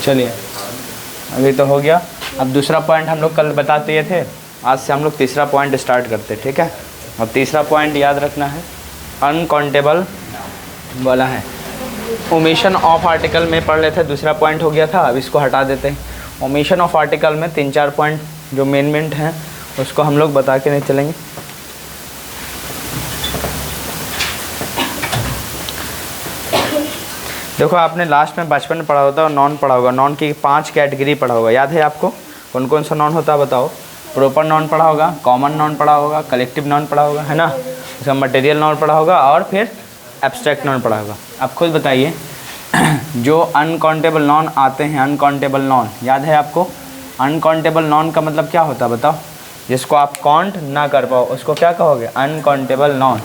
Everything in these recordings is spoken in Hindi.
चलिए अभी तो हो गया। अब दूसरा पॉइंट हम लोग कल बताते थे, आज से हम लोग तीसरा पॉइंट स्टार्ट करते, ठीक है। अब तीसरा पॉइंट याद रखना है, अनकाउंटेबल बोला है। ओमिशन ऑफ आर्टिकल में पढ़ लेते, दूसरा पॉइंट हो गया था, अब इसको हटा देते हैं। ओमिशन ऑफ आर्टिकल में 3-4 पॉइंट जो मेन हैं उसको हम लोग बता के नहीं चलेंगे। देखो आपने लास्ट में बचपन में पढ़ा होता है और नॉन पढ़ा होगा, नॉन की 5 कैटेगरी पढ़ा होगा, याद है आपको? कौन कौन सा नॉन होता है बताओ? प्रॉपर नॉन पढ़ा होगा, कॉमन नॉन पढ़ा होगा, कलेक्टिव नॉन पढ़ा होगा, है ना, उसका मटेरियल नॉन पढ़ा होगा और फिर एब्स्ट्रैक्ट नॉन पढ़ा होगा। अब खुद बताइए जो अनकाउंटेबल नॉन आते हैं, अनकाउंटेबल नॉन याद है आपको? अनकाउंटेबल नॉन का मतलब क्या होता है बताओ? जिसको आप काउंट ना कर पाओ उसको क्या कहोगे? अनकाउंटेबल नॉन,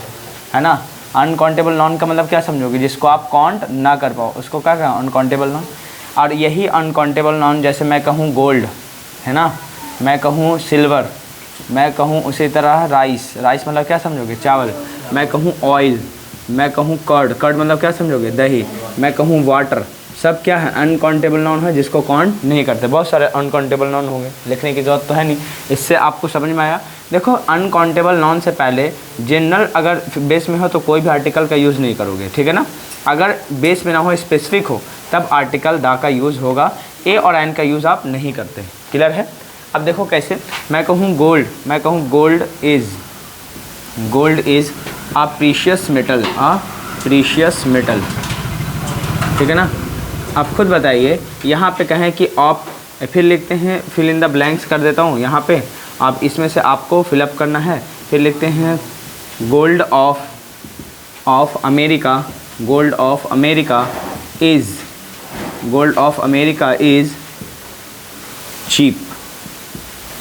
है ना। अनकाउंटेबल नॉन का मतलब क्या समझोगे? जिसको आप काउंट ना कर पाओ उसको क्या कहें? Uncountable noun. और यही अनकाउंटेबल नॉन, जैसे मैं कहूँ गोल्ड, है ना, मैं कहूँ सिल्वर, मैं कहूँ उसी तरह राइस, राइस मतलब क्या समझोगे? चावल। मैं कहूँ ऑयल, मैं कहूँ कर्ड, कर्ड मतलब क्या समझोगे? दही। मैं कहूँ वाटर, सब क्या है? अनकाउंटेबल नॉन है, जिसको काउंट नहीं करते। बहुत सारे अनकाउंटेबल नॉन होंगे, लिखने की जरूरत तो है नहीं, इससे आपको समझ में आया। देखो अनकाउंटेबल नॉन से पहले जनरल अगर बेस में हो तो कोई भी आर्टिकल का यूज़ नहीं करोगे, ठीक है ना। अगर बेस में ना हो, स्पेसिफिक हो, तब आर्टिकल दा का यूज़ होगा, ए और एन का यूज़ आप नहीं करते। क्लियर है? अब देखो कैसे, मैं कहूँ गोल्ड, मैं कहूँ gold is a precious metal, a precious metal, ठीक है ना। आप खुद बताइए, यहाँ पे कहें कि आप, फिर लिखते हैं, फिल इन द ब्लैंक्स कर देता हूँ यहाँ पे, आप इसमें से आपको फिलअप करना है। फिर लिखते हैं gold of America, gold of America is cheap.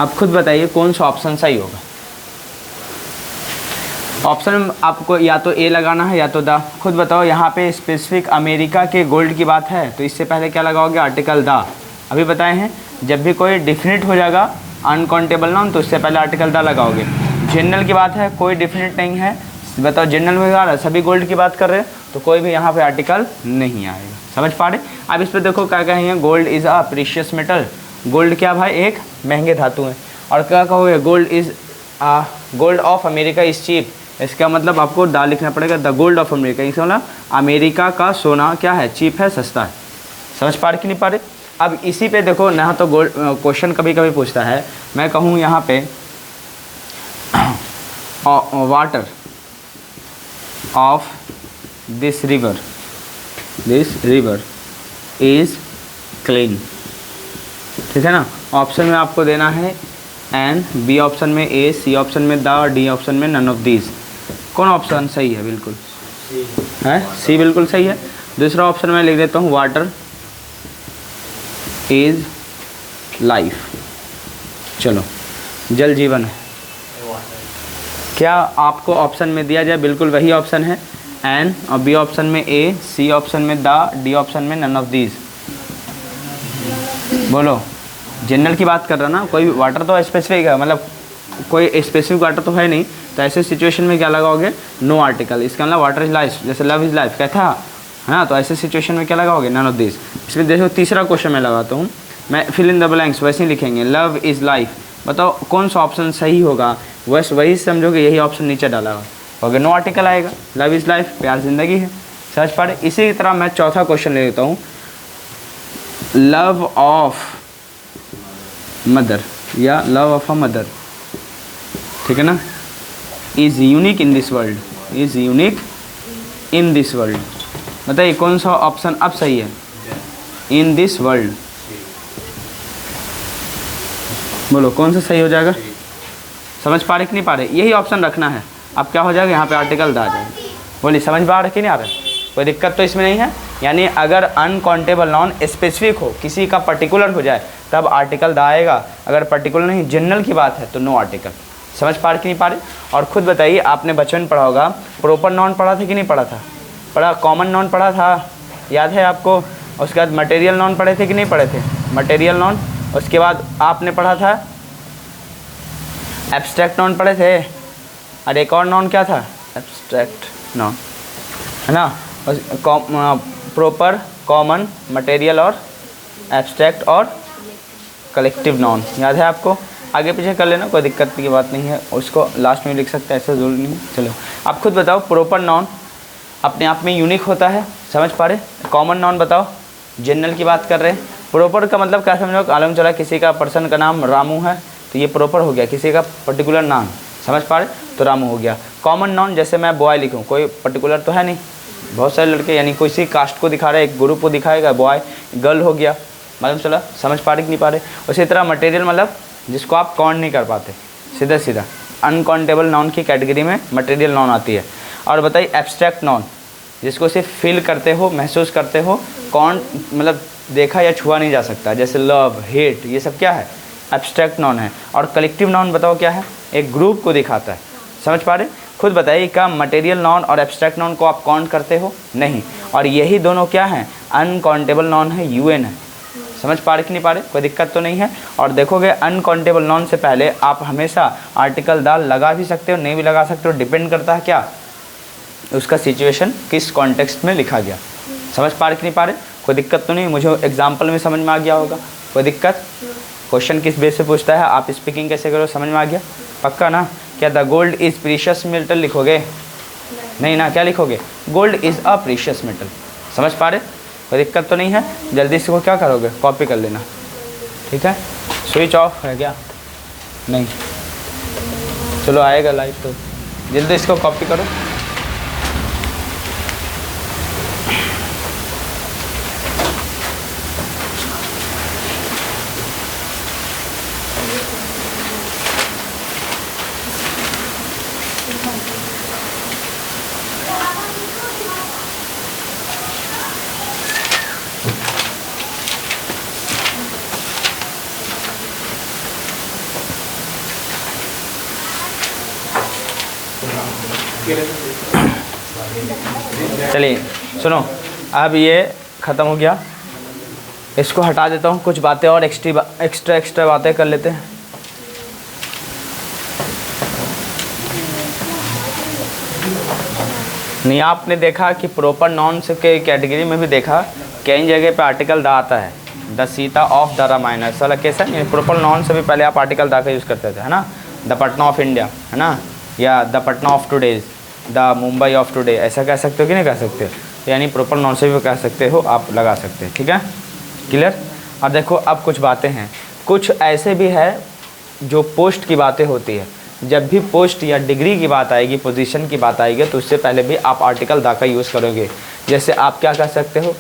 अब खुद बताइए कौन सा ऑप्शन सही होगा? ऑप्शन में आपको या तो ए लगाना है या तो द। खुद बताओ, यहाँ पे स्पेसिफिक अमेरिका के गोल्ड की बात है तो इससे पहले क्या लगाओगे? Article the. अभी बताए हैं जब भी कोई डिफिनिट हो जाएगा अनकाउंटेबल नॉन तो इससे पहले आर्टिकल द लगाओगे। जनरल की बात है, कोई डिफिनिट नहीं है, बताओ जनरल में आ रहा है, सभी गोल्ड की बात कर रहे हैं तो कोई भी यहाँ पे आर्टिकल नहीं आएगा। समझ पा रहे? अब इस पर देखो क्या कहेंगे, gold is a precious metal. Gold क्या भाई? एक महंगे धातु है। और क्या कहोगे? Gold of America is cheap. इसका मतलब आपको दा लिखना पड़ेगा, द गोल्ड ऑफ अमेरिका। इसका मतलब अमेरिका का सोना क्या है? चीप है, सस्ता है। समझ पा रहे कि नहीं पा रहे? अब इसी पे देखो ना, तो गोल्ड क्वेश्चन कभी कभी पूछता है, मैं कहूँ यहाँ पे water of this river is clean, ठीक है ना। ऑप्शन में आपको देना है एन, बी ऑप्शन में ए, सी ऑप्शन में द और डी ऑप्शन में नन ऑफ दीज। कौन ऑप्शन सही है? बिल्कुल है, सी बिल्कुल सही है। दूसरा ऑप्शन में लिख देता हूँ वाटर इज लाइफ। चलो, जल जीवन है। क्या आपको ऑप्शन में दिया जाए? बिल्कुल वही ऑप्शन है, एन, और बी ऑप्शन में ए, सी ऑप्शन में द, डी ऑप्शन में नन ऑफ दीज। बोलो, जनरल की बात कर रहा ना, कोई वाटर तो स्पेसिफिक है, मतलब कोई स्पेसिफिक वाटर तो है नहीं, तो ऐसे सिचुएशन में क्या लगाओगे? No article. इसका मतलब वाटर इज लाइफ, जैसे लव इज लाइफ कहता है ना, तो ऐसे सिचुएशन में क्या लगाओगे? None of this. इसमें देखो तीसरा क्वेश्चन मैं लगाता हूँ, मैं फिल इन द ब्लैंक्स वैसे ही लिखेंगे, लव इज़ लाइफ। बताओ कौन सा ऑप्शन सही होगा? बस वही समझोगे, यही ऑप्शन नीचे डाला हुआ होगा, नो आर्टिकल आएगा। लव इज़ लाइफ, प्यार जिंदगी है। समझ पा रहे? इसी तरह मैं चौथा क्वेश्चन ले लेता हूँ, लव ऑफ मदर या लव ऑफ अ मदर, ठीक है ना, is unique in this world, is unique in this world. बताइए कौन सा ऑप्शन अब सही है? In this world. बोलो कौन सा सही हो जाएगा? समझ पा रहे कि नहीं पा रहे? यही ऑप्शन रखना है। अब क्या हो जाएगा? यहाँ पे आर्टिकल दा आ जाएगा। बोलिए समझ पा रहे कि नहीं आ रहा? कोई दिक्कत तो इसमें नहीं है। यानी अगर अनकाउंटेबल नॉन स्पेसिफिक हो, किसी का पर्टिकुलर हो जाए, तब आर्टिकल दा आएगा। अगर पर्टिकुलर नहीं, जनरल की बात है तो नो आर्टिकल। समझ पा रहे कि नहीं पा रहे? और खुद बताइए, आपने बचपन पढ़ा होगा, प्रॉपर नॉन पढ़ा था कि नहीं पढ़ा था? पढ़ा। कॉमन नॉन पढ़ा था, याद है आपको? उसके बाद मटेरियल नॉन पढ़े थे कि नहीं पढ़े थे? Material non. उसके बाद आपने पढ़ा था एब्स्ट्रैक्ट नॉन पढ़े थे, और एक और नॉन क्या था? एब्स्ट्रैक्ट नॉन, है ना। प्रॉपर, कॉमन, मटेरियल और एब्स्ट्रैक्ट और कलेक्टिव नाउन, याद है आपको? आगे पीछे कर लेना, कोई दिक्कत की बात नहीं है, उसको लास्ट में लिख सकते हैं, ऐसा ज़रूरी नहीं है। चलो आप खुद बताओ, प्रॉपर नाउन अपने आप में यूनिक होता है, समझ पा रहे? कॉमन नाउन बताओ, जनरल की बात कर रहे हैं। प्रॉपर का मतलब क्या समझो, मालूम चला किसी का पर्सन का नाम रामू है तो ये प्रॉपर हो गया, किसी का पर्टिकुलर नाम, समझ पा रहे? तो रामू हो गया। कॉमन नाउन जैसे मैं बॉय लिखूँ, कोई पर्टिकुलर तो है नहीं, बहुत सारे लड़के, यानी किसी कास्ट को दिखा रहे, एक ग्रुप को दिखाएगा, बॉय गर्ल हो गया, मालूम चला? समझ पा रहे कि नहीं पा रहे? उसी तरह मटेरियल मतलब जिसको आप काउंट नहीं कर पाते, सीधा सीधा अनकाउंटेबल नाउन की कैटेगरी में मटेरियल नाउन आती है। और बताइए एब्स्ट्रैक्ट नाउन, जिसको सिर्फ फील करते हो, महसूस करते हो, काउंट मतलब देखा या छुआ नहीं जा सकता, जैसे लव, हेट, ये सब क्या है? एब्स्ट्रैक्ट नाउन है। और कलेक्टिव नाउन बताओ क्या है? एक ग्रुप को दिखाता है, समझ पा रहे? खुद बताइए, क्या मटेरियल नाउन और एब्स्ट्रैक्ट नाउन को आप काउंट करते हो? नहीं। और यही दोनों क्या हैं? अनकाउंटेबल नाउन है, यूएन है, समझ पा रहे कि नहीं पा रहे? कोई दिक्कत तो नहीं है। और देखोगे अनकाउंटेबल नाउन से पहले आप हमेशा आर्टिकल द लगा भी सकते हो, नहीं भी लगा सकते हो, डिपेंड करता है क्या उसका सिचुएशन, किस कॉन्टेक्स्ट में लिखा गया, समझ पा रहे कि नहीं पा रहे? कोई दिक्कत तो नहीं, मुझे एग्जाम्पल में समझ में आ गया होगा? कोई दिक्कत? क्वेश्चन किस बेस से पूछता है, आप स्पीकिंग कैसे करो, समझ में आ गया? पक्का ना? क्या the gold is precious metal लिखोगे? नहीं ना, क्या लिखोगे? Gold is a precious metal, समझ पा रहे? कोई दिक्कत तो नहीं है। जल्दी से वो क्या करोगे, कॉपी कर लेना, ठीक है? स्विच ऑफ है क्या? नहीं, चलो आएगा लाइव, तो जल्दी इसको कॉपी करो। चलिए सुनो, अब ये ख़त्म हो गया, इसको हटा देता हूँ, कुछ बातें और एक्स्ट्रा बातें कर लेते हैं। नहीं, आपने देखा कि प्रॉपर नाउन के कैटेगरी में भी देखा कई जगह पे आर्टिकल दा आता है, the Sita of the Ramayana, ऐसा वाला कैसा है? प्रॉपर नाउन से भी पहले आप आर्टिकल दा का यूज़ करते थे, है ना? द पटना ऑफ इंडिया, है ना? या the Patna of today's, the Mumbai of today, ऐसा कह सकते हो कि नहीं कह सकते? यानी प्रॉपर नाउन से भी कह सकते हो, आप लगा सकते हैं, ठीक है? क्लियर? अब देखो, अब कुछ बातें हैं, कुछ ऐसे भी है जो पोस्ट की बातें होती है। जब भी पोस्ट या डिग्री की बात आएगी, पोजीशन की बात आएगी, तो उससे पहले भी आप आर्टिकल द का यूज़ करोगे। जैसे आप क्या कह सकते हो?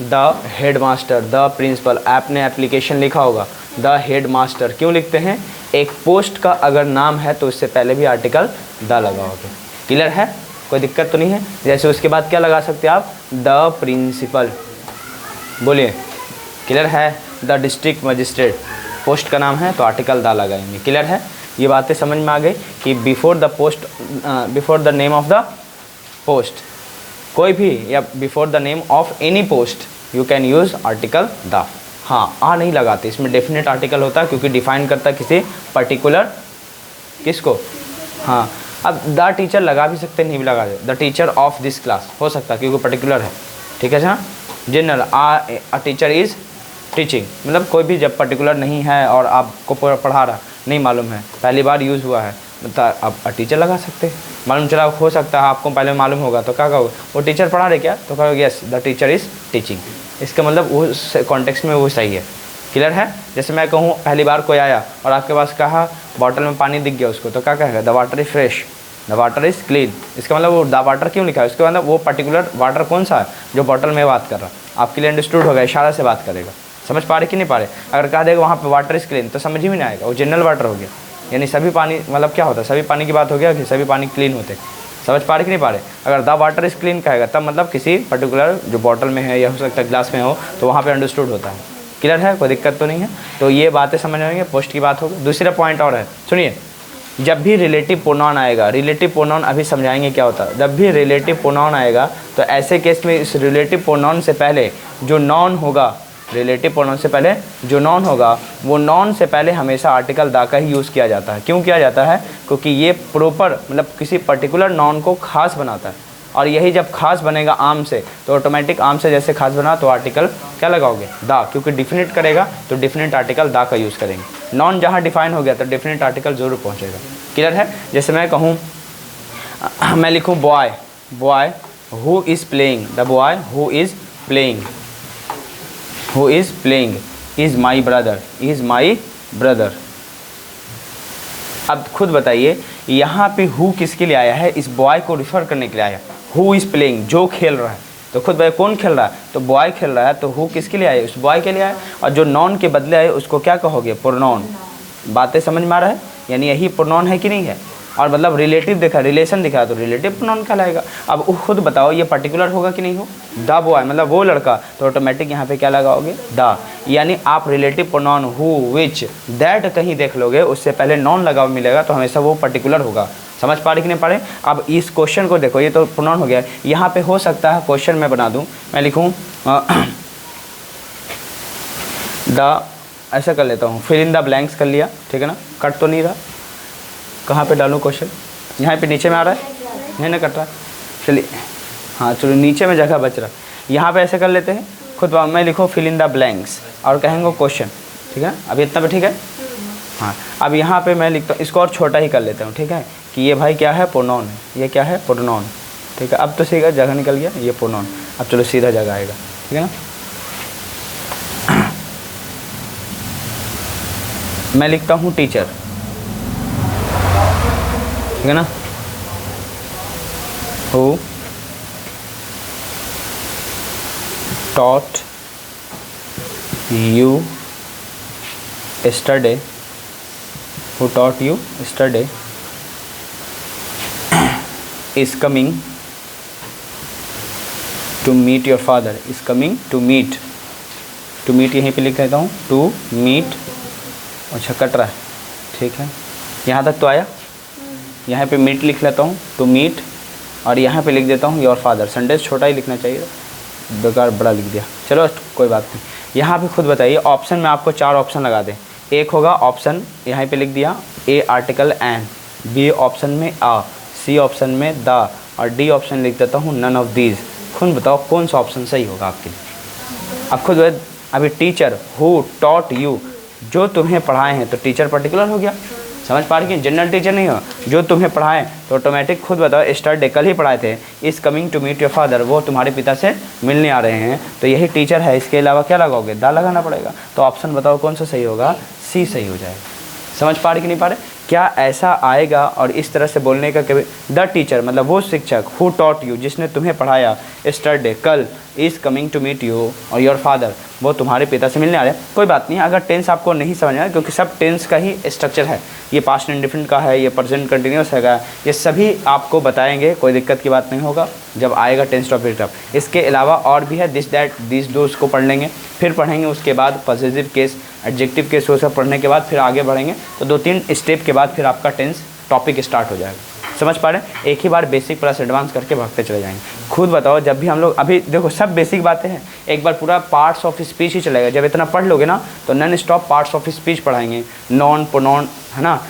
The headmaster, the principal. आपने एप्लीकेशन लिखा होगा द हेड मास्टर, क्यों लिखते हैं? एक पोस्ट का अगर नाम है तो उससे पहले भी आर्टिकल द लगाओगे। क्लियर है? कोई दिक्कत तो नहीं है? जैसे उसके बाद क्या लगा सकते हैं आप? द प्रिंसिपल, बोलिए। क्लियर है? द डिस्ट्रिक्ट मजिस्ट्रेट, पोस्ट का नाम है तो आर्टिकल द लगाएंगे। क्लियर है? ये बातें समझ में आ गई कि before the name of the post, कोई भी, या before the name of any post you can use article the. हाँ, आ नहीं लगाते, इसमें डेफिनेट आर्टिकल होता है, क्योंकि डिफाइन करता है किसी पर्टिकुलर, किसको? हाँ, अब द टीचर लगा भी सकते, नहीं भी लगा दे, the teacher of this class हो सकता है, क्योंकि पर्टिकुलर है, ठीक है? हाँ, general, a teacher is teaching, मतलब कोई भी जब पर्टिकुलर नहीं है और आपको पढ़ा रहा, नहीं मालूम है, पहली बार यूज़ हुआ है, मतलब आप टीचर लगा सकते हैं। मालूम चला, हो सकता है आपको पहले मालूम होगा, तो क्या कहोगे? वो टीचर पढ़ा रहे क्या? तो कहोगे yes, the teacher is teaching. इसका मतलब उस कॉन्टेक्स्ट में वो सही है। क्लियर है? जैसे मैं कहूँ, पहली बार कोई आया और आपके पास कहा बॉटल में पानी दिख गया उसको, तो क्या कहेगा? The water is fresh, the water is clean. इसका मतलब वो द वाटर क्यों लिखा है? उसके मतलब वो पर्टिकुलर वाटर कौन सा है जो बॉटल में बात कर रहा, आपके लिए अंडरस्टूड होगा, इशारा से बात करेगा। समझ पा रहे कि नहीं पा रहे? अगर कह देगा वहाँ पे वाटर इज़ क्लीन, तो समझ ही नहीं आएगा, वो जनरल वाटर हो गया, यानी सभी पानी, मतलब क्या होता है, सभी पानी की बात हो गया कि सभी पानी क्लीन होते। समझ पा रहे कि नहीं पा रहे? अगर द वाटर इज़ क्लीन कहेगा तब मतलब किसी पर्टिकुलर जो बॉटल में है या हो सकता है ग्लास में हो, तो वहाँ पे अंडरस्टूड होता है। क्लियर है? कोई दिक्कत तो नहीं है? तो ये बातें समझ आएंगे, पोस्ट की बात होगी। दूसरा पॉइंट और है, सुनिए, जब भी रिलेटिव प्रोनाउन आएगा, रिलेटिव प्रोनाउन अभी समझाएंगे क्या होता है। जब भी रिलेटिव प्रोनाउन आएगा तो ऐसे केस में इस रिलेटिव प्रोनाउन से पहले जो नॉन होगा, रिलेटिव प्रोनाउन से पहले जो नॉन होगा, वो नॉन से पहले हमेशा आर्टिकल द का ही यूज़ किया जाता है। क्यों किया जाता है? क्योंकि ये प्रॉपर मतलब किसी पर्टिकुलर नॉन को खास बनाता है और यही जब खास बनेगा आम से तो ऑटोमेटिक आम से जैसे खास बना तो आर्टिकल क्या लगाओगे, दा, क्योंकि डिफिनिट करेगा तो डिफिनिट आर्टिकल दा का यूज़ करेंगे। नॉन जहाँ डिफाइन हो गया तो डिफिनिट आर्टिकल जरूर पहुँचेगा। क्लियर है? जैसे मैं कहूँ, मैं लिखूँ boy, boy who is playing, the boy who is playing, who is playing is my brother, is my brother. अब खुद बताइए यहाँ पे हु किसके लिए आया है, इस बॉय को रिफ़र करने के लिए आया। हु इज़ प्लेइंग, जो खेल रहा है, तो खुद भाई कौन खेल रहा है, तो बॉय खेल रहा है, तो हु किसके लिए आया, उस बॉय के लिए आया। और जो नॉन के बदले आए उसको क्या कहोगे, प्रोनाउन। बातें समझ में आ रहा है? यानी यही प्रोनाउन है कि नहीं है। और मतलब रिलेटिव देखा, रिलेशन दिखा तो रिलेटिव प्रोनाउन कहलाएगा। अब खुद बताओ ये पर्टिकुलर होगा कि नहीं हो, द बॉय मतलब वो लड़का, तो ऑटोमेटिक यहाँ पे क्या लगाओगे, द। यानी आप relative pronoun who, which, that कहीं देख लोगे उससे पहले नॉन लगाओ मिलेगा तो हमेशा वो पर्टिकुलर होगा। समझ पा रहे कि नहीं पा रहे? अब इस क्वेश्चन को देखो, ये तो प्रोनाउन हो गया। यहाँ पे हो सकता है क्वेश्चन मैं बना दूँ, मैं लिखूँ द, ऐसा कर लेता हूँ, फिल इन द ब्लैंक्स कर लिया, ठीक है ना, कट तो नहीं रहा। कहाँ पे डालूँ क्वेश्चन, यहाँ पे नीचे में आ रहा है, नहीं ना कट रहा है, चलिए हाँ चलो नीचे में जगह बच रहा, यहाँ पे ऐसे कर लेते हैं। खुद मैं लिखो फिल इन द ब्लैंक्स और कहेंगे क्वेश्चन, ठीक है। अभी इतना पे ठीक है। हाँ अब यहाँ पे मैं लिखता हूँ, इसको और छोटा ही कर लेता हूँ, ठीक है, कि ये भाई क्या है, प्रोनाउन है, ये क्या है, प्रोनाउन, ठीक है। अब तो सीधा जगह निकल गया, ये प्रोनाउन। अब चलो सीधा जगह आएगा, ठीक है ना। मैं लिखता हूँ टीचर, ठीक है ना, who taught you yesterday, who taught you yesterday is coming to meet your father, is coming to meet, to meet यहीं पे लिख देता हूँ, to meet, अच्छा कट रहा है, ठीक है, यहाँ तक तो आया। यहाँ पे मीट लिख लेता हूँ, टू मीट, और यहाँ पे लिख देता हूँ योर फादर। सेंटेंस छोटा ही लिखना चाहिए, बेकार बड़ा लिख दिया, चलो कोई बात नहीं। यहाँ पे खुद बताइए, ऑप्शन में आपको 4 ऑप्शन लगा दें। एक होगा ऑप्शन, यहाँ पे लिख दिया ए आर्टिकल एन, बी ऑप्शन में आ, सी ऑप्शन में द, और डी ऑप्शन लिख देता हूँ नन ऑफ दीज। खुद बताओ कौन सा ऑप्शन सही होगा आपके लिए। अब खुद अभी टीचर हु टॉट यू, जो तुम्हें पढ़ाए हैं, तो टीचर पर्टिकुलर हो गया। समझ पा रही कि जनरल टीचर नहीं हो, जो तुम्हें पढ़ाएं, तो ऑटोमेटिक खुद बताओ यस्टरडे कल ही पढ़ाए थे, is coming to meet your father, वो तुम्हारे पिता से मिलने आ रहे हैं, तो यही टीचर है। इसके अलावा क्या लगाओगे, दा लगाना पड़ेगा। तो ऑप्शन बताओ कौन सा सही होगा, सी सही हो जाएगा। समझ पा रहे कि नहीं पा रहे? क्या ऐसा आएगा और इस तरह से बोलने का कभी, द टीचर मतलब वो शिक्षक, हु टॉट यू जिसने तुम्हें पढ़ाया, यस्टरडे कल, is coming to meet you और योर फादर वो तुम्हारे पिता से मिलने आ रहे हैं। कोई बात नहीं, अगर टेंस आपको नहीं समझ आया, क्योंकि सब टेंस का ही स्ट्रक्चर है, ये पास्ट इंडिफिनिट का है, ये प्रेजेंट कंटिन्यूस है, ये सभी आपको बताएंगे, कोई दिक्कत की बात नहीं होगा जब आएगा टेंस टॉपिक तब। इसके अलावा और भी है, दिस दैट दिस दोस को पढ़ लेंगे, फिर पढ़ेंगे उसके बाद पॉजिटिव केस, एडजेक्टिव केस, वो सब पढ़ने के बाद फिर आगे बढ़ेंगे, तो 2-3 स्टेप के बाद फिर आपका टेंस टॉपिक स्टार्ट हो जाएगा। समझ पा रहे हैं? एक ही बार बेसिक प्लस एडवांस करके भागते चले जाएंगे। खुद बताओ, जब भी हम लोग, अभी देखो सब बेसिक बातें हैं, एक बार पूरा पार्ट्स ऑफ स्पीच ही चलेगा। जब इतना पढ़ लोगे ना तो non stop parts of speech पढ़ाएंगे, नॉन, प्रोनाउन, है ना,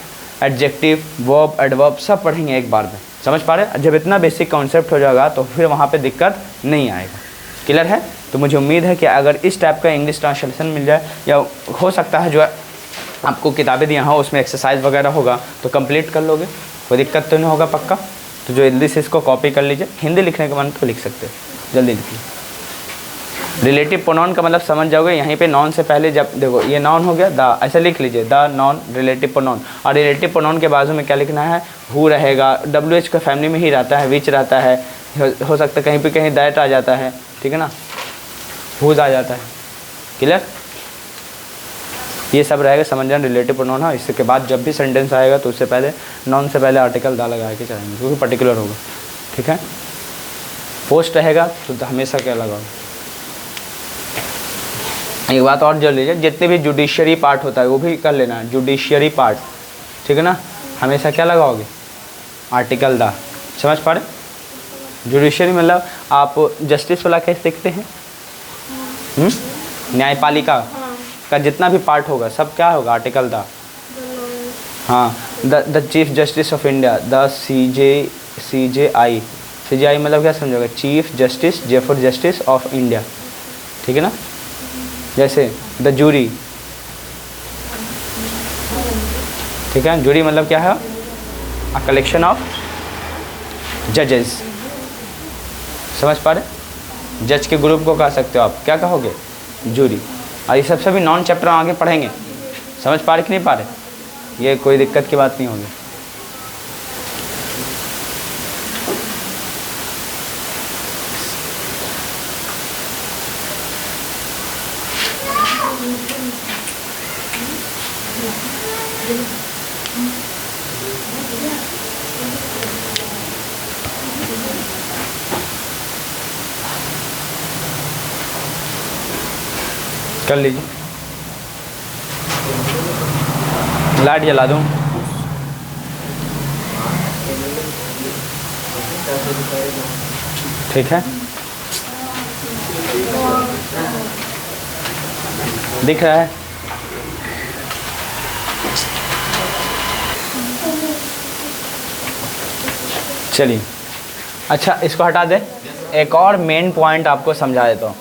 एडजेक्टिव, वर्ब, एडवर्ब सब पढ़ेंगे एक बार में। समझ पा रहे हैं? जब इतना बेसिक कॉन्सेप्ट हो जाएगा तो फिर वहाँ पे दिक्कत नहीं आएगा। क्लियर है? तो मुझे उम्मीद है कि अगर इस टाइप का इंग्लिश ट्रांसलेशन मिल जाए, या हो सकता है जो आपको किताबें दिया हो उसमें एक्सरसाइज वगैरह होगा तो कंप्लीट कर लोगे, कोई दिक्कत तो नहीं होगा पक्का। तो जो जल्दी से इसको कॉपी कर लीजिए, हिंदी लिखने का मन तो लिख सकते हैं, जल्दी लिखिए। रिलेटिव प्रोनाउन का मतलब समझ जाओगे, यहीं पे नॉन से पहले जब देखो ये नॉन हो गया, द, ऐसा लिख लीजिए, द नॉन रिलेटिव प्रोनाउन। और रिलेटिव प्रोनाउन के बाजू में क्या लिखना है, हु रहेगा, WH का फैमिली में ही रहता है, विच रहता है, हो सकता है कहीं पे कहीं दैट आ जाता है, ठीक है ना, हुज आ जाता है। क्लियर? ये सब रहेगा, समझ जाना रिलेटिव प्रोनाउन है। इसके बाद जब भी सेंटेंस आएगा तो उससे पहले नॉन से पहले आर्टिकल दा लगा के चलेंगे, क्योंकि पर्टिकुलर होगा, ठीक है। पोस्ट रहेगा तो हमेशा क्या लगाओ। एक बात और जोड़ लीजिए, जितने भी जुडिशियरी पार्ट होता है वो भी कर लेना, जुडिशियरी पार्ट, ठीक है ना, हमेशा क्या लगाओगे, आर्टिकल दा। समझ पा रहे? जुडिशियरी मतलब आप जस्टिस वाला केस देखते हैं, न्यायपालिका का जितना भी पार्ट होगा सब क्या होगा, आर्टिकल दा। हाँ, the chief justice of India, the CJI, CJI मतलब क्या समझोगे, चीफ जस्टिस जेफर जस्टिस ऑफ इंडिया, ठीक है ना। जैसे द जूरी, ठीक है, जूरी मतलब क्या है, अ कलेक्शन ऑफ जजेस, समझ पा रहे, जज के ग्रुप को कह सकते हो आप, क्या कहोगे, जूरी। और ये सब सभी नॉन चैप्टर आगे पढ़ेंगे, समझ पा रहे कि नहीं पा रहे, ये कोई दिक्कत की बात नहीं होगी। कर लीजिए, लाइट जला दूँ, ठीक है, दिख रहा है। चलिए, अच्छा इसको हटा दे, एक और मेन पॉइंट आपको समझा देता हूँ।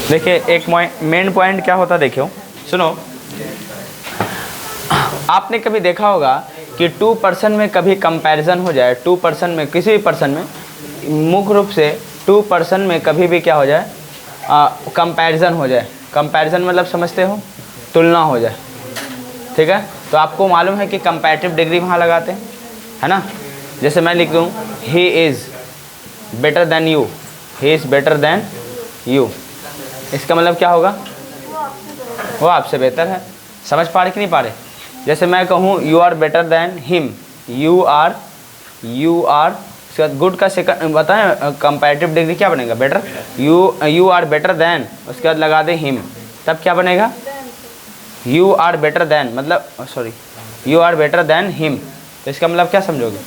देखिए एक मेन पॉइंट क्या होता है, देखियो सुनो, आपने कभी देखा होगा कि 2 पर्सन में कभी कंपैरिजन हो जाए, 2 पर्सन में, किसी भी पर्सन में, मुख्य रूप से 2 पर्सन में कभी भी क्या हो जाए, कंपैरिजन हो जाए। कंपैरिजन मतलब समझते हो, तुलना हो जाए, ठीक है। तो आपको मालूम है कि कंपैरेटिव डिग्री वहाँ लगाते हैं, है ना। जैसे मैं लिख दूँ he is better than you, he is better than you, इसका मतलब क्या होगा, वो आपसे बेहतर है। समझ पा रहे कि नहीं पा रहे। जैसे मैं कहूँ you are better than him, you are उसके बाद गुड का सेकंड बताएं, कंपैरेटिव डिग्री क्या बनेगा, better. You are better than, उसके बाद लगा दे हिम, तब क्या बनेगा, यू आर बेटर देन, मतलब sorry you are better than him, तो इसका मतलब क्या समझोगे,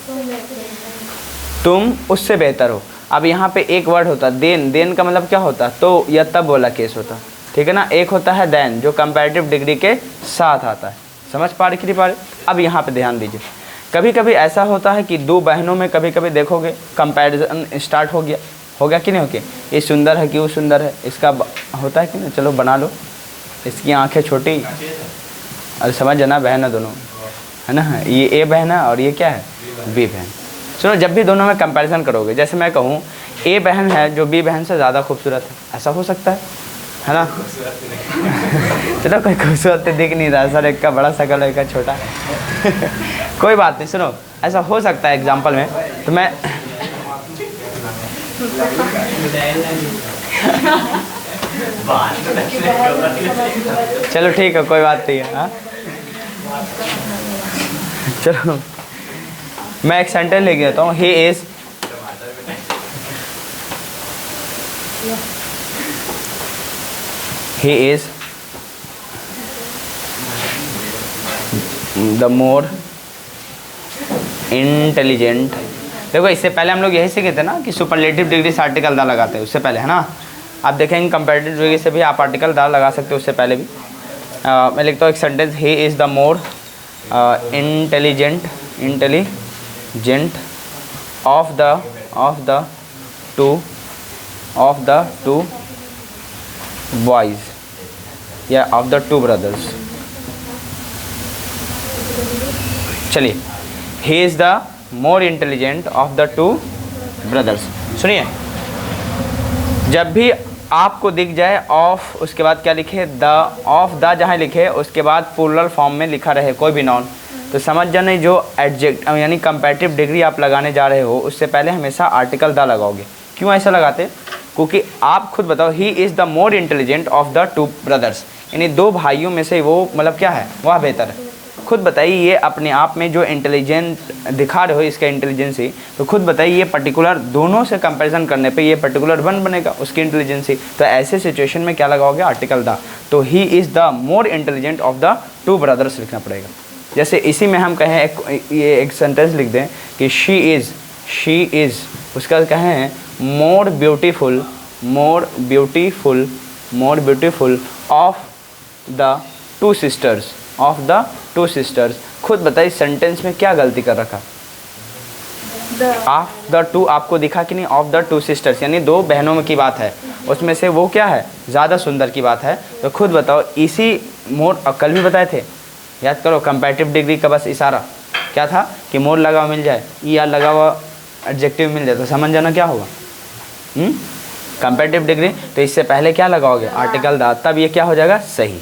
तुम उससे बेहतर हो। अब यहाँ पे एक वर्ड होता देन, देन का मतलब क्या होता, तो या तब वाला केस होता, ठीक है ना। एक होता है देन जो कंपैरेटिव डिग्री के साथ आता है, समझ पा रहे कि नहीं पा रहे। अब यहाँ पे ध्यान दीजिए, कभी कभी ऐसा होता है कि 2 बहनों में कभी कभी देखोगे कंपैरिजन स्टार्ट हो गया कि नहीं हो गया, ये सुंदर है कि वो सुंदर है, इसका होता है कि नहीं, चलो बना लो, इसकी आंखें छोटी, अरे समझ जाना, बहन है दोनों, है ना, ये ए बहन है और ये क्या है, बी बहन। सुनो, जब भी दोनों में कंपैरिजन करोगे, जैसे मैं कहूँ ए बहन है जो बी बहन से ज़्यादा खूबसूरत है, ऐसा हो सकता है ना। चलो कोई खूबसूरत दिख नहीं रहा सर, एक का बड़ा शकल है, एक का छोटा कोई बात नहीं, सुनो ऐसा हो सकता है एग्जाम्पल में, तो मैं चलो ठीक है, कोई बात नहीं है, हाँ चलो मैं एक सेंटेंस लिख देता हूँ, he is the more intelligent. देखो इससे पहले हम लोग यही सीखे थे ना कि सुपरलेटिव डिग्री से आर्टिकल दा लगाते हैं, उससे पहले, है ना। आप देखेंगे कंपैरेटिव डिग्री से भी आप आर्टिकल दा लगा सकते हो, उससे पहले भी। मैं लिखता हूँ एक sentence, he is the more intelligent of the two boys या ऑफ द 2 ब्रदर्स। चलिए, he is the more intelligent of the 2 brothers. सुनिए, जब भी आपको दिख जाए ऑफ, उसके बाद क्या लिखे, द, ऑफ द जहाँ लिखे उसके बाद प्लूरल फॉर्म में लिखा रहे कोई भी नाउन, तो समझ जाने जो एडजेक्ट यानी कंपैरेटिव डिग्री आप लगाने जा रहे हो उससे पहले हमेशा आर्टिकल द लगाओगे। क्यों ऐसा लगाते, क्योंकि आप खुद बताओ, he is the more intelligent of the 2 brothers, यानी 2 भाइयों में से वो मतलब क्या है, वह बेहतर है। खुद बताइए, ये अपने आप में जो इंटेलिजेंट दिखा रहे हो इसका इंटेलिजेंसी, तो खुद बताइए ये पर्टिकुलर दोनों से कंपैरिजन करने पे ये पर्टिकुलर 1 बनेगा उसकी इंटेलिजेंसी, तो ऐसे सिचुएशन में क्या लगाओगे, आर्टिकल द। तो he is the more intelligent of the 2 brothers लिखना पड़ेगा। जैसे इसी में हम कहें ये एक सेंटेंस लिख दें कि शी इज़ उसका कहें more beautiful of the 2 sisters, of the two sisters. खुद बताइए सेंटेंस में क्या गलती कर रखा? ऑफ द टू आपको दिखा कि नहीं? ऑफ द टू सिस्टर्स यानी दो बहनों में की बात है, उसमें से वो क्या है? ज़्यादा सुंदर की बात है। तो खुद बताओ इसी मोर, कल भी बताए थे, याद करो, कंपैरेटिव डिग्री का बस इशारा क्या था कि मोर लगा हुआ मिल जाए, ई आर लगा हुआ एडजेक्टिव मिल जाए तो समझ जाना क्या होगा, कंपैरेटिव डिग्री। तो इससे पहले क्या लगाओगे? आर्टिकल द, तब ये क्या हो जाएगा? सही।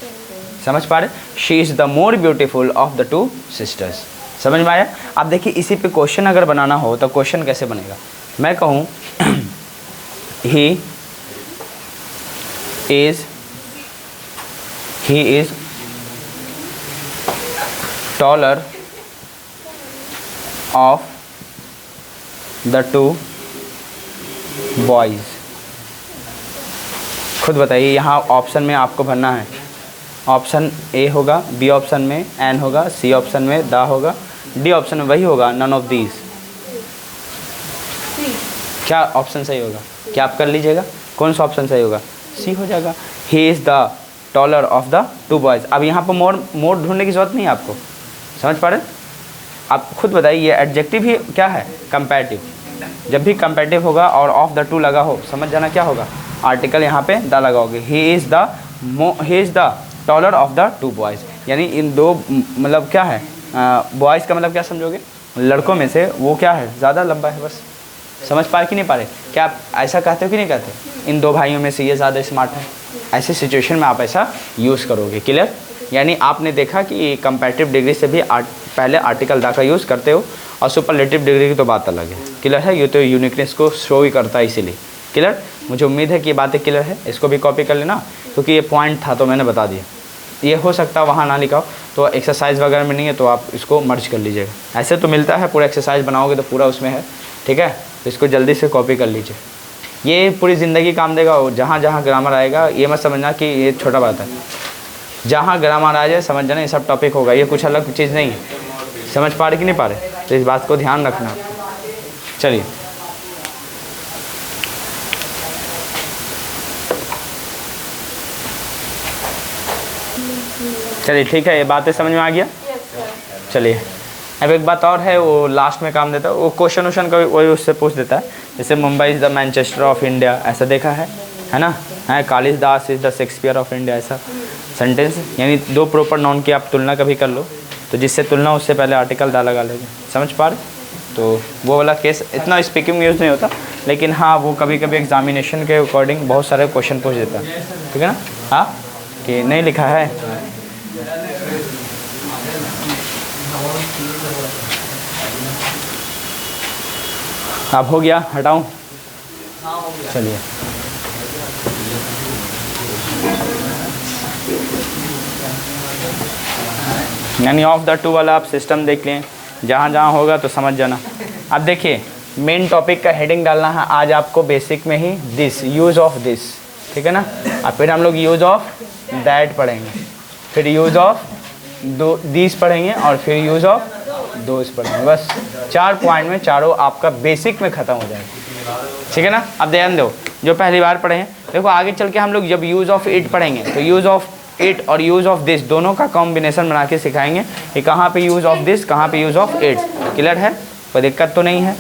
समझ पा रहे? She is the more beautiful of the two sisters. समझ में आया? अब देखिए इसी पे क्वेश्चन अगर बनाना हो तो क्वेश्चन कैसे बनेगा? मैं कहूँ he is taller of the two boys. खुद बताइए, यहाँ ऑप्शन में आपको भरना है, ऑप्शन ए होगा, बी ऑप्शन में एन होगा, सी ऑप्शन में द होगा, डी ऑप्शन में वही होगा नन ऑफ दीज। क्या ऑप्शन सही होगा? क्या आप कर लीजिएगा? कौन सा ऑप्शन सही होगा? सी हो जाएगा। He is the taller of the two boys. अब यहाँ पर मोर ढूंढने की जरूरत नहीं है आपको। समझ पा रहे? आप खुद बताइए, ये एडजेक्टिव ही क्या है? कंपैरेटिव। जब भी कंपैरेटिव होगा और ऑफ द टू लगा हो, समझ जाना क्या होगा? आर्टिकल यहाँ पे द लगाओगे। He is the taller of the two boys, यानी इन दो, मतलब क्या है, बॉयज़ का मतलब क्या समझोगे? लड़कों में से वो क्या है? ज़्यादा लंबा है। बस समझ पा कि नहीं पा रहे? क्या आप ऐसा कहते हो कि नहीं कहते? इन दो भाइयों में से ये ज़्यादा स्मार्ट है। ऐसे सिचुएशन में आप ऐसा यूज़ करोगे। क्लियर? यानी आपने देखा कि कंपैरेटिव डिग्री से भी पहले आर्टिकल द का यूज़ करते हो, और सुपरलेटिव डिग्री की तो बात अलग है। क्लियर है? ये तो यूनिकनेस को शो ही करता है इसीलिए। क्लियर? मुझे उम्मीद है कि ये बातें क्लियर है। इसको भी कॉपी कर लेना, क्योंकि ये पॉइंट था तो मैंने बता दिया। ये हो सकता है वहाँ ना लिखा हो, तो एक्सरसाइज वगैरह में नहीं है तो आप इसको मर्ज कर लीजिएगा। ऐसे तो मिलता है, पूरा एक्सरसाइज बनाओगे तो पूरा उसमें है। ठीक है? तो इसको जल्दी से कॉपी कर लीजिए, ये पूरी ज़िंदगी काम देगा। जहाँ जहाँ ग्रामर आएगा ये मत समझना कि ये छोटा बात है, जहाँ ग्रामर आ जाए समझ जाना ये सब टॉपिक होगा, ये कुछ अलग चीज़ नहीं है। समझ पा रहे कि नहीं पा रहे? तो इस बात को ध्यान रखना। चलिए चलिए ठीक है, ये बातें समझ में आ गया। चलिए अब एक बात और है, वो लास्ट में काम देता है, वो क्वेश्चन वोश्चन का वही उससे पूछ देता है। जैसे Mumbai is the Manchester of India, ऐसा देखा है ना? है Kalidas is the Shakespeare of India, ऐसा सेंटेंस। यानी दो प्रॉपर नाउन की आप तुलना कभी कर लो, तो जिससे तुलना उससे पहले आर्टिकल दा लगा लोगे। समझ पा रहे? तो वो वाला केस इतना स्पीकिंग यूज़ नहीं होता, लेकिन हाँ वो कभी कभी एग्जामिनेशन के अकॉर्डिंग बहुत सारे क्वेश्चन पूछ देता है। ठीक है ना? हाँ कि नहीं लिखा है। अब हो गया, हटाऊं? चलिए यानी ऑफ द टू वाला आप सिस्टम देख लें, जहाँ जहाँ होगा तो समझ जाना। अब देखिए मेन टॉपिक का हेडिंग डालना है आज आपको बेसिक में ही, दिस, यूज़ ऑफ दिस। ठीक है ना? अब फिर हम लोग यूज़ ऑफ दैट पढ़ेंगे, फिर यूज़ ऑफ दो दिस पढ़ेंगे, और फिर यूज़ ऑफ दोस पढ़ेंगे। बस 4 पॉइंट में चारों आपका बेसिक में ख़त्म हो जाएगा। ठीक है ना? अब ध्यान दो, जो पहली बार पढ़े हैं, देखो आगे चल के हम लोग जब यूज़ ऑफ इट पढ़ेंगे तो यूज़ ऑफ इट और यूज़ ऑफ दिस दोनों का कॉम्बिनेशन बना के सिखाएंगे कि कहाँ पे यूज़ ऑफ दिस, कहाँ पे यूज़ ऑफ इट। क्लियर है? कोई दिक्कत तो नहीं है?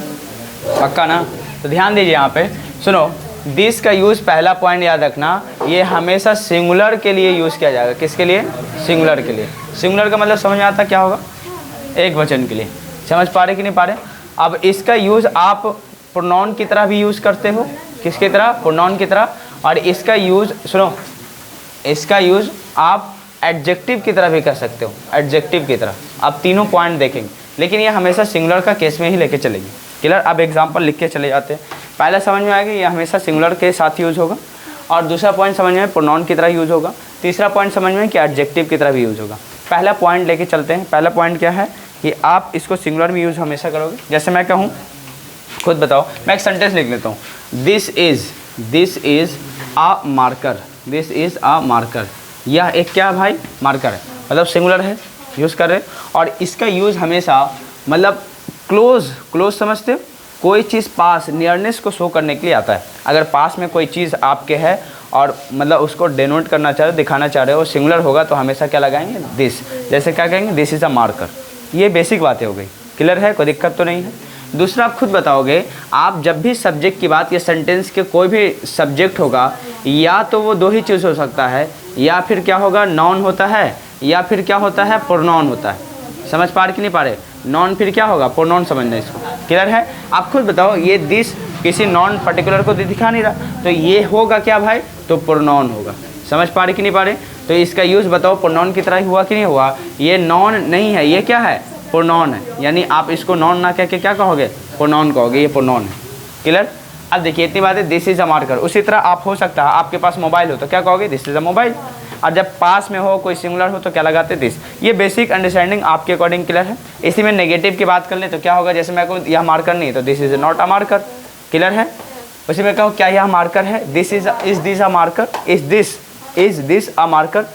पक्का ना? तो ध्यान दीजिए यहाँ पे, सुनो, दिस का यूज़ पहला पॉइंट याद रखना, ये हमेशा सिंगुलर के लिए यूज़ किया जाएगा। किसके लिए? सिंगुलर के लिए। सिंगुलर का मतलब समझ में आता क्या होगा? एक वचन के लिए। समझ पा रहे कि नहीं पा रहे? अब इसका यूज़ आप प्रोनाउन की तरह भी यूज़ करते हो। किसकी तरह? प्रोनाउन की तरह। और इसका यूज़, सुनो, इसका यूज़ आप एडजेक्टिव की तरह भी कर सकते हो, एडजेक्टिव की तरह। आप तीनों पॉइंट देखेंगे, लेकिन ये हमेशा सिंगुलर का केस में ही लेके चलेंगे। क्लियर? अब एग्जाम्पल लिख के चले जाते हैं। पहला समझ में आएगा, ये हमेशा सिंगुलर के साथ यूज़ होगा, और दूसरा पॉइंट समझ में प्रोनाउन की तरह यूज़ होगा, तीसरा पॉइंट समझ में कि एडजेक्टिव की तरह भी यूज़ होगा। पहला पॉइंट लेके चलते हैं। पहला पॉइंट क्या है कि आप इसको सिंगुलर में यूज़ हमेशा करोगे। जैसे मैं कहूँ, खुद बताओ, मैं एक सेंटेंस लिख लेता हूँ, this is a marker, this is a marker. यह एक क्या भाई? मार्कर है, मतलब सिंगुलर है, यूज़ कर रहे। और इसका यूज़ हमेशा मतलब क्लोज समझते हो, कोई चीज़ पास, नियरनेस को शो करने के लिए आता है। अगर पास में कोई चीज़ आपके है और मतलब उसको डेनोट करना चाह रहे हो, दिखाना चाह रहे हो, सिंगुलर होगा तो हमेशा क्या लगाएंगे, दिस। जैसे क्या कहेंगे, दिस इज़ अ मार्कर। ये बेसिक बातें हो गई, क्लियर है, कोई दिक्कत तो नहीं है। दूसरा आप खुद बताओगे, आप जब भी सब्जेक्ट की बात या सेंटेंस के कोई भी सब्जेक्ट होगा, या तो वो दो ही चीज़ हो सकता है, या फिर क्या होगा, नाउन होता है, या फिर क्या होता है, प्रोनाउन होता है। समझ पा रहे कि नहीं पा रहे? नॉन फिर क्या होगा, प्रोनाउन समझना इसको, क्लियर है। आप खुद बताओ, ये दिस किसी नॉन पर्टिकुलर को दिखा नहीं रहा, तो ये होगा क्या भाई, तो प्रोनाउन होगा। समझ पा रहे कि नहीं पा रहे? तो इसका यूज़ बताओ प्रोनाउन की तरह हुआ कि नहीं हुआ? ये नॉन नहीं है, ये क्या है, प्रोनाउन है। यानी आप इसको नॉन ना कह के क्या कहोगे, प्रोनाउन कहोगे, ये प्रोनाउन है, क्लियर। अब देखिए इतनी बात है, दिस इज़ अ मार्कर। उसी तरह आप हो सकता है आपके पास मोबाइल हो तो क्या कहोगे, दिस इज़ अ मोबाइल। और जब पास में हो, कोई सिंगुलर हो तो क्या लगाते, दिस। ये बेसिक अंडरस्टैंडिंग आपके अकॉर्डिंग क्लियर है। इसी में नेगेटिव की बात कर लें तो क्या होगा, जैसे मैं कहूँ यह मार्कर नहीं है तो this is not a marker, clear है। उसी में कहूँ क्या यह मार्कर है, this is this a marker, is this a marker,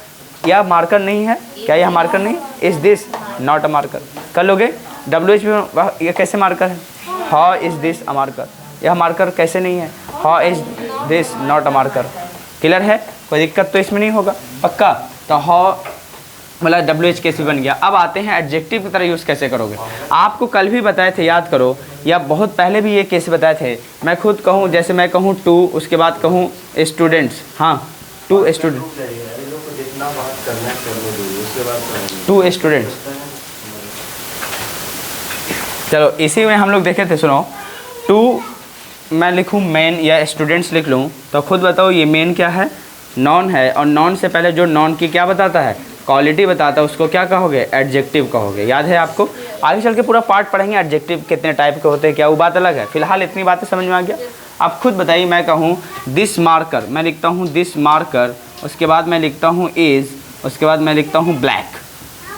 यह मार्कर नहीं है, क्या यह मार्कर नहीं, is this not a marker. कर लोगे। WH में ये कैसे मार्कर है, how is this a marker, यह मार्कर कैसे नहीं है, how is this not a marker, clear है, कोई दिक्कत तो इसमें नहीं होगा, पक्का। तो हाउ मतलब WH कैसे बन गया। अब आते हैं एडजेक्टिव की तरह यूज़ कैसे करोगे। आपको कल भी बताए थे, याद करो, या बहुत पहले भी ये कैसे बताए थे। मैं खुद कहूँ, जैसे मैं कहूँ टू, उसके बाद कहूँ स्टूडेंट्स, हाँ टू स्टूडेंट, टू स्टूडेंट्स। चलो इसी में हम लोग देखे थे, सुनो, टू मैं लिखूँ मेन या स्टूडेंट्स लिख लूँ तो खुद बताओ ये मेन क्या है, नॉन है। और नॉन से पहले जो नॉन की क्या बताता है, क्वालिटी बताता है, उसको क्या कहोगे, एडजेक्टिव कहोगे। याद है आपको? आगे चल के पूरा पार्ट पढ़ेंगे, एडजेक्टिव कितने टाइप के होते हैं, क्या वो बात अलग है। फिलहाल इतनी बातें समझ में आ गया। आप खुद बताइए, मैं कहूँ दिस मार्कर, मैं लिखता हूँ दिस मार्कर, उसके बाद मैं लिखता हूँ इज़, उसके बाद मैं लिखता हूँ ब्लैक।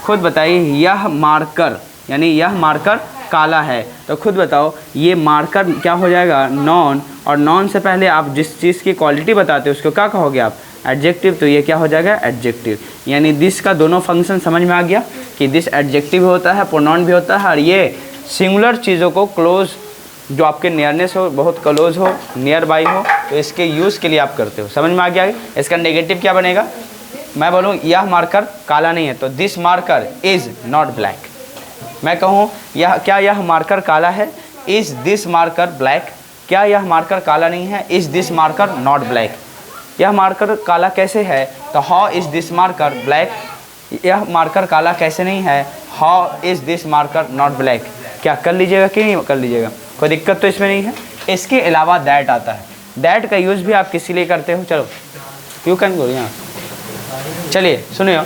खुद बताइए यह मार्कर, यानी यह मार्कर काला है, तो खुद बताओ ये मार्कर क्या हो जाएगा, नॉन। और नॉन से पहले आप जिस चीज़ की क्वालिटी बताते हो उसको क्या कहोगे आप, एडजेक्टिव। तो ये क्या हो जाएगा, एडजेक्टिव। यानी दिस का दोनों फंक्शन समझ में आ गया कि दिस एडजेक्टिव होता है, प्रोनाउन भी होता है, और ये सिंगुलर चीज़ों को क्लोज, जो आपके नियरनेस हो, बहुत क्लोज हो, नियर बाई हो, तो इसके यूज़ के लिए आप करते हो। समझ में आ गया? इसका नेगेटिव क्या बनेगा, मैं बोलूँ यह मार्कर काला नहीं है तो this marker is not black. मैं कहूँ यह, क्या यह मार्कर काला है, इज़ दिस मार्कर ब्लैक। क्या यह मार्कर काला नहीं है, is this marker not black. यह मार्कर काला कैसे है, तो how is this marker black. यह मार्कर काला कैसे नहीं है, how is this marker not black. क्या कर लीजिएगा कि नहीं कर लीजिएगा, कोई दिक्कत तो इसमें नहीं है। इसके अलावा दैट आता है, दैट का यूज़ भी आप किसी लिए करते हो। चलो यू कैन गो यहाँ, चलिए सुनिए,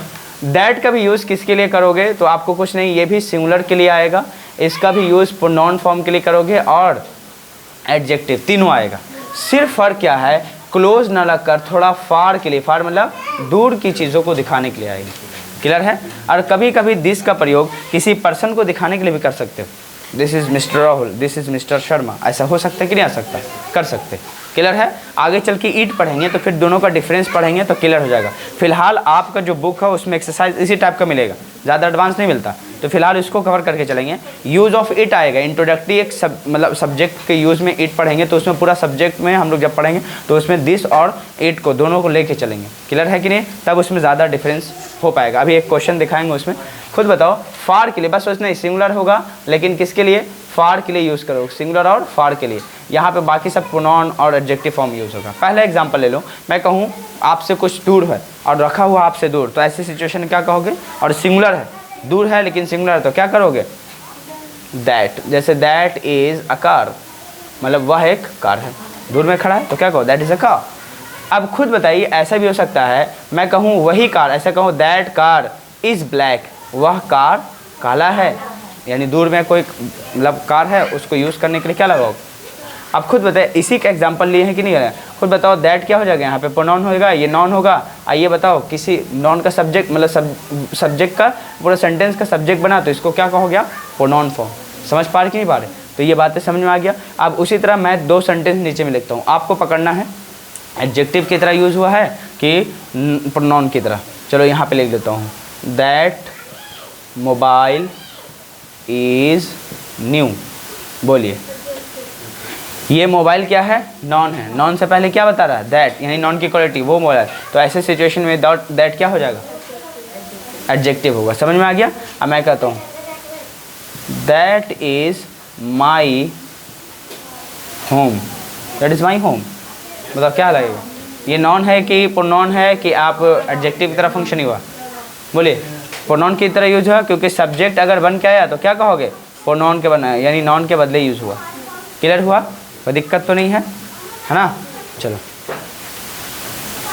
दैट का भी यूज़ किसके लिए करोगे, तो आपको कुछ नहीं, ये भी सिंगुलर के लिए आएगा, इसका भी यूज़ प्रोनाउन फॉर्म के लिए करोगे, और एडजेक्टिव, तीनों आएगा। सिर्फ फ़र्क क्या है, क्लोज ना लगकर थोड़ा फार के लिए, फार मतलब दूर की चीज़ों को दिखाने के लिए आएगी, क्लियर है। और कभी कभी दिस का प्रयोग किसी पर्सन को दिखाने के लिए भी कर सकते हो, this is mister Rahul, this is mister Sharma, ऐसा हो सकता है कि नहीं आ सकता, कर सकते, क्लियर है। आगे चल के ईट पढ़ेंगे तो फिर दोनों का डिफरेंस पढ़ेंगे तो क्लियर हो जाएगा। फिलहाल आपका जो बुक है उसमें एक्सरसाइज इसी टाइप का मिलेगा, ज़्यादा एडवांस नहीं मिलता, तो फिलहाल इसको कवर करके चलेंगे। यूज़ ऑफ इट आएगा, इंट्रोडक्टरी एक मतलब सब्जेक्ट के यूज़ में इट पढ़ेंगे, तो उसमें पूरा सब्जेक्ट में हम लोग जब पढ़ेंगे तो उसमें दिस और इट को दोनों को लेके चलेंगे, क्लियर है कि नहीं, तब उसमें ज़्यादा डिफरेंस हो पाएगा। अभी एक क्वेश्चन दिखाएंगे उसमें, खुद बताओ, फार के लिए बस सोचना ही सिंगुलर होगा, लेकिन किसके लिए, फार के लिए यूज़ करो, सिंगुलर और फार के लिए। यहाँ पे बाकी सब प्रोनाउन और एडजेक्टिव फॉर्म यूज़ होगा। पहला एग्जांपल ले लो, मैं कहूँ आपसे कुछ दूर है और रखा हुआ आपसे दूर, तो ऐसी सिचुएशन क्या कहोगे, और सिंगुलर है, दूर है लेकिन सिंगुलर है, तो क्या करोगे, दैट। जैसे दैट इज़ अ कार, मतलब वह एक कार है, दूर में खड़ा है तो क्या कहो, दैट इज़ अ कार। अब खुद बताइए, ऐसा भी हो सकता है, मैं कहूँ वही कार, ऐसा कहूँ दैट कार इज़ ब्लैक, वह कार काला है, यानी दूर में कोई मतलब कार है, उसको यूज़ करने के लिए क्या लगाओ। अब खुद बताइए, इसी का एग्जांपल लिए हैं कि नहीं है, खुद बताओ, दैट क्या हो जाएगा, यहाँ पे प्रोनाउन होगा, ये नॉन होगा। आइए बताओ, किसी नॉन का सब्जेक्ट मतलब सब्जेक्ट का पूरा सेंटेंस का सब्जेक्ट बना, तो इसको क्या कहो गया, प्रोनाउन फॉर्म। समझ पा रहे कि नहीं पा रहे, तो ये बातें समझ में आ गया। अब उसी तरह मैं दो सेंटेंस नीचे में लिखता हूँ, आपको पकड़ना है एडजेक्टिव की तरह यूज़ हुआ है कि प्रोनाउन की तरह। चलो यहाँ पे लिख देता हूँ, दैट मोबाइल इज़ न्यू, बोलिए ये मोबाइल क्या है, नॉन है। नॉन से पहले क्या बता रहा है, दैट, यानी नॉन की क्वालिटी वो मोबाइल। तो ऐसे सिचुएशन में दैट क्या हो जाएगा, एडजेक्टिव होगा। समझ में आ गया। अब मैं कहता हूँ that is my home, that is my home, बताओ क्या लगेगा। ये नॉन है कि प्रोनाउन है कि आप एडजेक्टिव की तरह फंक्शन ही हुआ, बोलिए। प्रोनाउन की तरह यूज हुआ क्योंकि सब्जेक्ट अगर बन के आया तो क्या कहोगे, प्रोनाउन के बना, यानी नॉन के बदले यूज हुआ। क्लियर हुआ, कोई दिक्कत तो नहीं है ना। चलो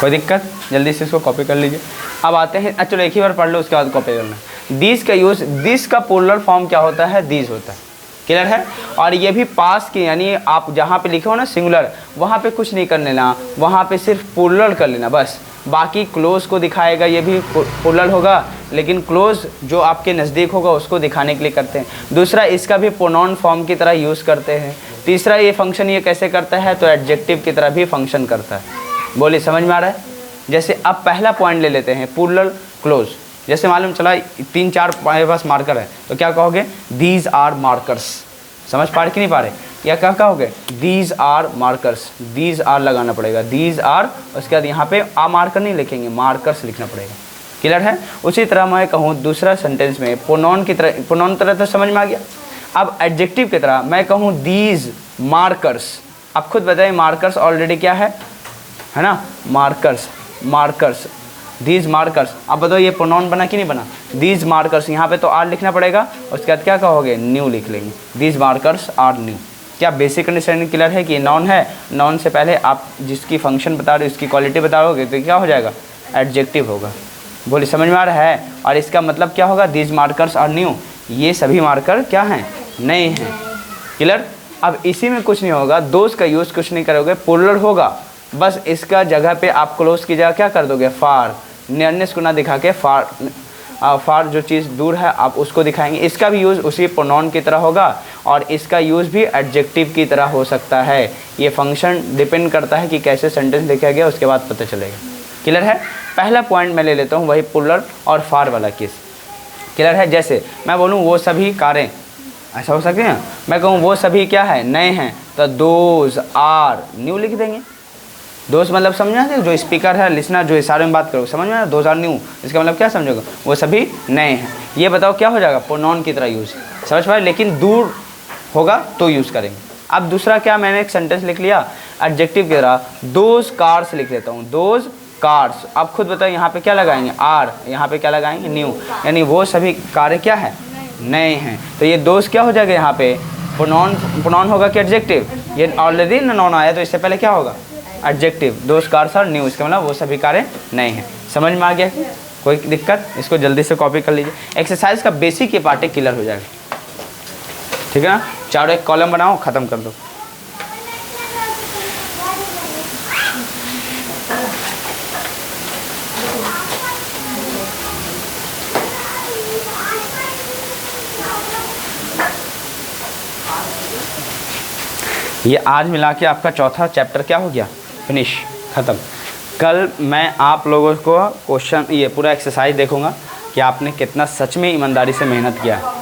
कोई दिक्कत, जल्दी से इसको कॉपी कर लीजिए। अब आते हैं, चलो एक ही बार पढ़ लो उसके बाद कॉपी करना। दिस का यूज, दिस का प्लूरल फॉर्म क्या होता है, दीज होता है। क्लियर है। और ये भी पास की, यानी आप जहाँ पे लिखे हो ना सिंगुलर, वहाँ पे कुछ नहीं कर लेना, वहाँ पे सिर्फ प्लूरल कर लेना बस। बाकी क्लोज को दिखाएगा, ये भी प्लूरल होगा, लेकिन क्लोज जो आपके नज़दीक होगा उसको दिखाने के लिए करते हैं। दूसरा, इसका भी प्रोनाउन फॉर्म की तरह यूज़ करते हैं। तीसरा, ये फंक्शन ये कैसे करता है, तो एडजेक्टिव की तरह भी फंक्शन करता है। बोलिए समझ में आ रहा है। जैसे अब पहला पॉइंट ले लेते हैं, प्लूरल क्लोज। जैसे मालूम चला 3-4 हमारे पास मार्कर है, तो क्या कहोगे, दीज आर मार्कर्स। समझ पा रहे कि नहीं पा रहे, या क्या कहोगे, these are markers. These are लगाना पड़ेगा, दीज आर, उसके बाद यहाँ पे आ मार्कर नहीं लिखेंगे, मार्कर्स लिखना पड़ेगा। क्लियर है। उसी तरह मैं कहूँ दूसरा सेंटेंस में प्रोनाउन की तरह, प्रोनाउन तरह तो समझ में आ गया। अब एडजेक्टिव की तरह मैं कहूँ दीज मार्कर्स। अब खुद बताइए, मार्कर्स ऑलरेडी क्या है ना, मार्कर्स, मार्कर्स, दीज मार्कर्स। अब बताओ ये प्रोनाउन बना कि नहीं बना, दीज मार्कर्स। यहाँ पे तो आर लिखना पड़ेगा, उसके बाद क्या कहोगे, न्यू लिख लेंगे, दीज मार्कर्स आर न्यू। क्या बेसिक अंडरस्टैंडिंग क्लियर है कि नॉन है, नॉन से पहले आप जिसकी फंक्शन बता रहे हो, उसकी क्वालिटी बताओगे तो क्या हो जाएगा, एडजेक्टिव होगा। बोलिए समझ में आ रहा है। और इसका मतलब क्या होगा, दीज मार्कर्स आर न्यू, ये सभी मार्कर क्या हैं, नए हैं। क्लियर। अब इसी में कुछ नहीं होगा, दोस्त का यूज़ कुछ नहीं करोगे, प्लूरल होगा, बस इसका जगह पे आप क्लोज की जगह क्या कर दोगे, फार, नियरनेस को ना दिखा के फार, फार जो चीज़ दूर है आप उसको दिखाएंगे। इसका भी यूज़ उसी प्रोनाउन की तरह होगा, और इसका यूज़ भी एडजेक्टिव की तरह हो सकता है। ये फंक्शन डिपेंड करता है कि कैसे सेंटेंस लिखा गया, उसके बाद पता चलेगा। क्लियर है। पहला पॉइंट मैं ले लेता हूँ, वही प्लूरल और फार वाला केस। क्लियर है। जैसे मैं बोलूँ वो सभी कारें, ऐसा हो सकते हैं। मैं कहूँ वो सभी क्या है, नए हैं, तो दोज आर न्यू लिख देंगे। दोस्त मतलब समझना, जो स्पीकर है, लिसनर जो इशारे में बात करो, समझ में, दोज आर न्यू, इसका मतलब क्या समझोगे, वो सभी नए हैं। ये बताओ क्या हो जाएगा, प्रोनाउन की तरह यूज़, समझ पाए, लेकिन दूर होगा तो यूज़ करेंगे। अब दूसरा क्या, मैंने एक सेंटेंस लिख लिया एडजेक्टिव की तरह, दोज कार्स लिख लेता हूँ, दोज कार्स। अब खुद बताओ यहाँ पे क्या लगाएंगे, आर, यहाँ पे क्या लगाएंगे, न्यू, यानी वो सभी कारें क्या है, नए हैं। तो ये दोस्त क्या हो जाएगा, यहाँ पे प्रोनाउन होगा कि एडजेक्टिव, ये ऑलरेडी नॉन आया तो इससे पहले क्या होगा, एडजेक्टिव। दोस्त कार्स आर न्यू, इसका मतलब वो सभी कारें नए हैं। समझ में आ गया, कोई दिक्कत, इसको जल्दी से कॉपी कर लीजिए। एक्सरसाइज का बेसिक ये पार्ट क्लियर हो जाएगा, ठीक है ना। चारों एक कॉलम बनाओ, ख़त्म कर दो। ये आज मिला के आपका चौथा चैप्टर क्या हो गया, फिनिश, ख़त्म। कल मैं आप लोगों को क्वेश्चन, ये पूरा एक्सरसाइज देखूंगा कि आपने कितना सच में ईमानदारी से मेहनत किया है,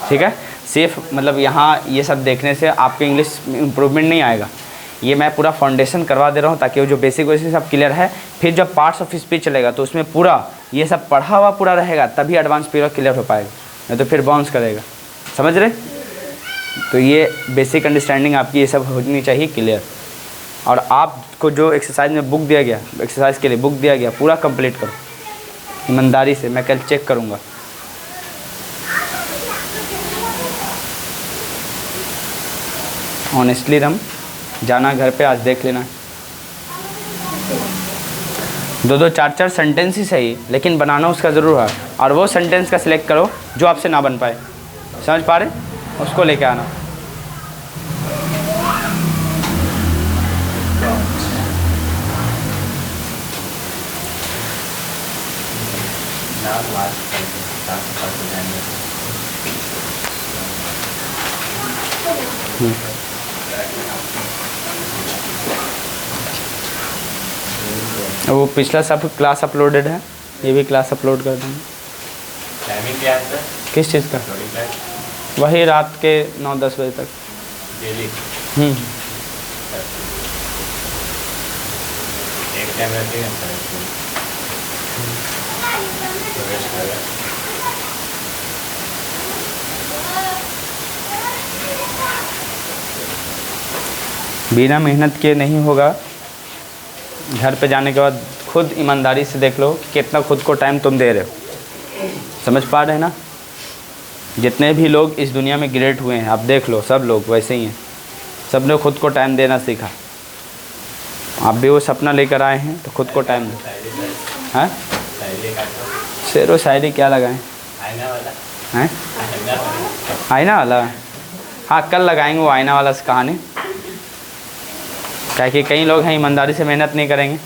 ठीक है। सिर्फ मतलब यहाँ ये सब देखने से आपके इंग्लिश इम्प्रूवमेंट नहीं आएगा। ये मैं पूरा फाउंडेशन करवा दे रहा हूँ ताकि वो जो बेसिक वैसे सब क्लियर है, फिर जब पार्ट्स ऑफ स्पीच चलेगा तो उसमें पूरा ये सब पढ़ा हुआ पूरा रहेगा, तभी एडवांस पूरा क्लियर हो पाएगा, नहीं तो फिर बाउंस करेगा। समझ रहे। तो ये बेसिक अंडरस्टैंडिंग आपकी ये सब होनी चाहिए क्लियर। और आपको जो एक्सरसाइज में बुक दिया गया, एक्सरसाइज के लिए बुक दिया गया, पूरा कंप्लीट करो ईमानदारी से। मैं कल चेक करूँगा। ऑनेस्टली रम जाना घर पे, आज देख लेना। 2-2 4-4 सेंटेंस ही सही, लेकिन बनाना उसका ज़रूर है। और वो सेंटेंस का सिलेक्ट करो जो आपसे ना बन पाए, समझ पा रहे, उसको लेके आना। वो पिछला सब क्लास अपलोडेड है, ये भी क्लास अपलोड कर देंगे। टाइमिंग क्या है सर? किस चीज़ का? थोड़ी क्लास वही रात के 9-10 बजे तक डेली। कैमरा ठीक है प्रवेश करेगा। बिना मेहनत के नहीं होगा। घर पे जाने के बाद खुद ईमानदारी से देख लो कि कितना खुद को टाइम तुम दे रहे हो। समझ पा रहे हैं ना? जितने भी लोग इस दुनिया में ग्रेट हुए हैं आप देख लो, सब लोग वैसे ही हैं। सब ने खुद को टाइम देना सीखा। आप भी वो सपना लेकर आए हैं तो खुद को टाइम दो। हैं? शेर व शायरी क्या लगाएं? आईना वाला हैं? आईना वाला आईना वाला? हाँ, कल लगाएंगे वो आईना वाला कहानी। क्या कि कई लोग हैं ईमानदारी से मेहनत नहीं करेंगे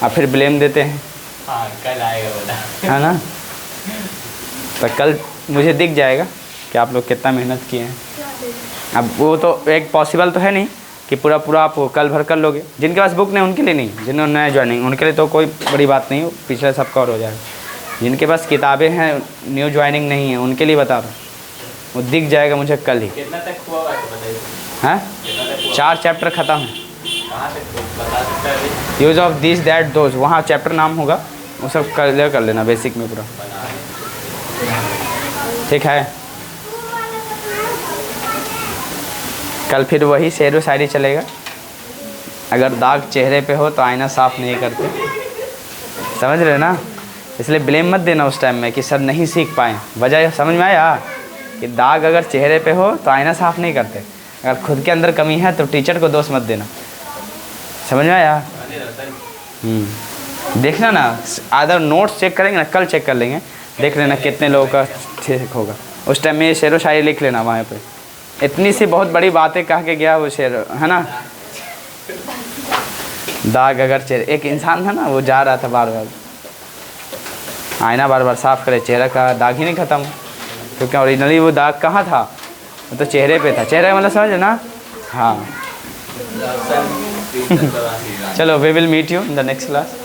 और फिर ब्लेम देते हैं, हाँ कल आएगा वाला। है ना? तो कल मुझे दिख जाएगा कि आप लोग कितना मेहनत किए हैं। अब वो तो एक पॉसिबल तो है नहीं कि पूरा पूरा आप वो कल भर कर लोगे। जिनके पास बुक नहीं उनके लिए नहीं, जिन्होंने नया ज्वाइनिंग उनके लिए तो कोई बड़ी बात नहीं, पिछले सब कवर हो जाएगा। जिनके पास किताबें हैं, न्यू ज्वाइनिंग नहीं है, उनके लिए बता रहा हूँ, वो दिख जाएगा मुझे कल ही। कितना तक हुआ है तो बताइए। हैं? कितना तक हुआ? 4 चैप्टर ख़त्म है। कहाँ तक बता सकते हैं अभी? Use of this that those, वहाँ चैप्टर नाम होगा, वो सब क्लियर कर लेना बेसिक में पूरा। ठीक है? कल फिर वही शेर व शायरी चलेगा। अगर दाग चेहरे पे हो तो आईना साफ़ नहीं करते। समझ रहे ना? इसलिए ब्लेम मत देना उस टाइम में कि सर नहीं सीख पाए। वजह समझ में आया कि दाग अगर चेहरे पे हो तो आईना साफ़ नहीं करते। अगर खुद के अंदर कमी है तो टीचर को दोष मत देना। समझ में आया? देखना ना, अदर नोट्स चेक करेंगे ना, कल चेक कर लेंगे, देख लेना कितने लोगों का ठीक होगा। उस टाइम में शेर व शायरी लिख लेना वहाँ पे। इतनी सी बहुत बड़ी बातें कह के गया वो शेर, है ना? दाग अगर चेहरे, एक इंसान था ना, वो जा रहा था बार बार, आईना बार बार साफ़ करे, चेहरा का दाग ही नहीं ख़त्म, क्योंकि ओरिजिनली वो दाग कहाँ था? वो तो चेहरे पे था। चेहरे मतलब समझ ना? हाँ। चलो, we will meet you in the next class.